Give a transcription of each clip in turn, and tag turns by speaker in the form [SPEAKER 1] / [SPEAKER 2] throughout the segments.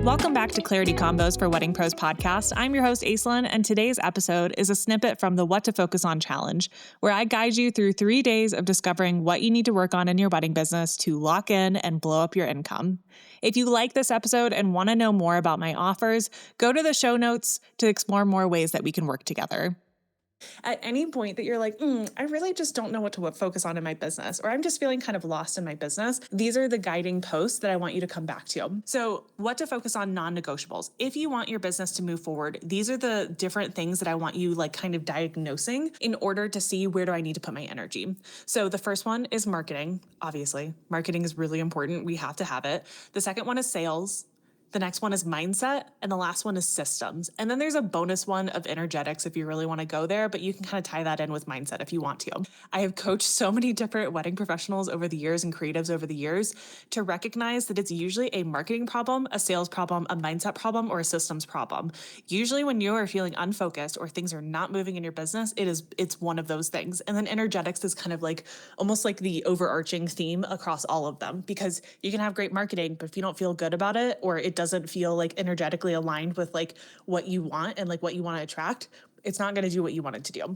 [SPEAKER 1] Welcome back to Clarity Combos for Wedding Pros podcast. I'm your host, Aislinn, and today's episode is a snippet from the What to Focus On Challenge, where I guide you through 3 days of discovering what you need to work on in your wedding business to lock in and blow up your income. If you like this episode and want to know more about my offers, go to the show notes to explore more ways that we can work together. At any point that you're like, I really just don't know what to focus on in my business, or I'm just feeling kind of lost in my business, these are the guiding posts that I want you to come back to. So what to focus on non-negotiables. If you want your business to move forward, these are the different things that I want you kind of diagnosing in order to see where do I need to put my energy. So the first one is marketing. Obviously, marketing is really important. We have to have it. The second one is sales. The next one is mindset, and the last one is systems. And then there's a bonus one of energetics if you really want to go there, but you can kind of tie that in with mindset if you want to. I have coached so many different wedding professionals over the years and creatives over the years to recognize that it's usually a marketing problem, a sales problem, a mindset problem, or a systems problem. Usually when you are feeling unfocused or things are not moving in your business, it's one of those things. And then energetics is kind of almost like the overarching theme across all of them, because you can have great marketing, but if you don't feel good about it, or it doesn't feel energetically aligned with what you want and what you want to attract, it's not going to do what you want it to do.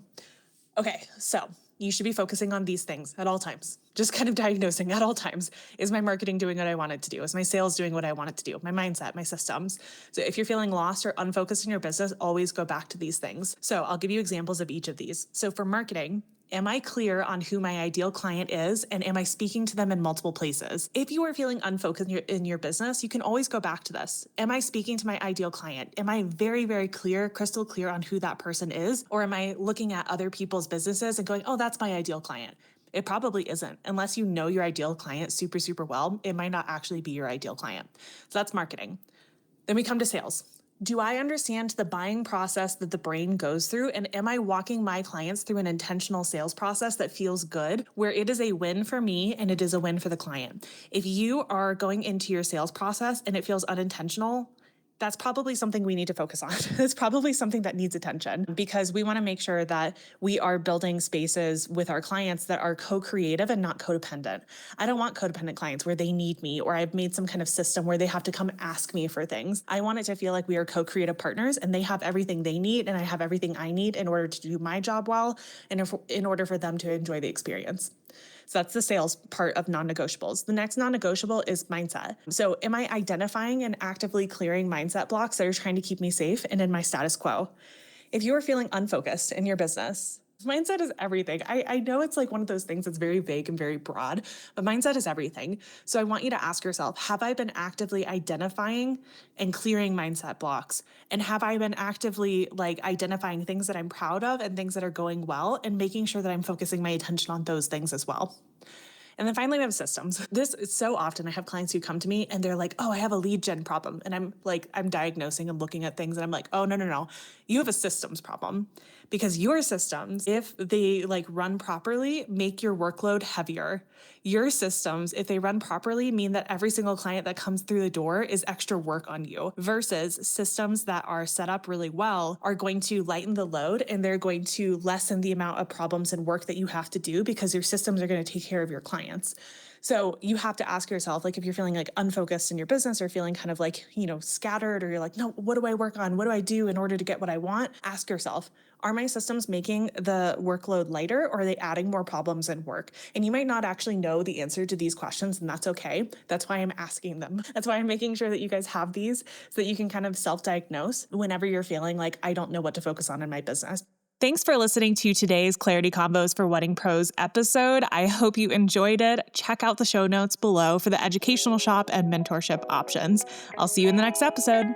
[SPEAKER 1] Okay, so you should be focusing on these things at all times. Just kind of diagnosing at all times. Is my marketing doing what I want it to do? Is my sales doing what I want it to do? My mindset, my systems. So if you're feeling lost or unfocused in your business, always go back to these things. So I'll give you examples of each of these. So for marketing, am I clear on who my ideal client is, and am I speaking to them in multiple places? If you are feeling unfocused in your business, you can always go back to this. Am I speaking to my ideal client? Am I very, very clear, crystal clear on who that person is? Or am I looking at other people's businesses and going, oh, that's my ideal client? It probably isn't. Unless you know your ideal client super, super well, it might not actually be your ideal client. So that's marketing. Then we come to sales. Do I understand the buying process that the brain goes through? And am I walking my clients through an intentional sales process that feels good, where it is a win for me and it is a win for the client? If you are going into your sales process and it feels unintentional, that's probably something we need to focus on. It's probably something that needs attention, because we want to make sure that we are building spaces with our clients that are co-creative and not codependent. I don't want codependent clients where they need me, or I've made some kind of system where they have to come ask me for things. I want it to feel like we are co-creative partners and they have everything they need and I have everything I need in order to do my job well and in order for them to enjoy the experience. So that's the sales part of non-negotiables. The next non-negotiable is mindset. So am I identifying and actively clearing mindset blocks that are trying to keep me safe and in my status quo? If you are feeling unfocused in your business, mindset is everything. I know it's one of those things that's very vague and very broad, but mindset is everything. So I want you to ask yourself, have I been actively identifying and clearing mindset blocks? And have I been actively identifying things that I'm proud of and things that are going well, and making sure that I'm focusing my attention on those things as well? And then finally, we have systems. This is so often I have clients who come to me and they're like, oh, I have a lead gen problem. And I'm diagnosing and looking at things and I'm like, oh, no. You have a systems problem, because your systems, if they run properly, make your workload heavier. Your systems, if they run properly, mean that every single client that comes through the door is extra work on you, versus systems that are set up really well are going to lighten the load and they're going to lessen the amount of problems and work that you have to do, because your systems are going to take care of your clients. So you have to ask yourself, if you're feeling unfocused in your business, or feeling kind of scattered, or you're no, what do I work on? What do I do in order to get what I want? Ask yourself, are my systems making the workload lighter, or are they adding more problems and work? And you might not actually know the answer to these questions, and that's okay. That's why I'm asking them. That's why I'm making sure that you guys have these, so that you can kind of self-diagnose whenever you're feeling I don't know what to focus on in my business. Thanks for listening to today's Clarity Combos for Wedding Pros episode. I hope you enjoyed it. Check out the show notes below for the educational shop and mentorship options. I'll see you in the next episode.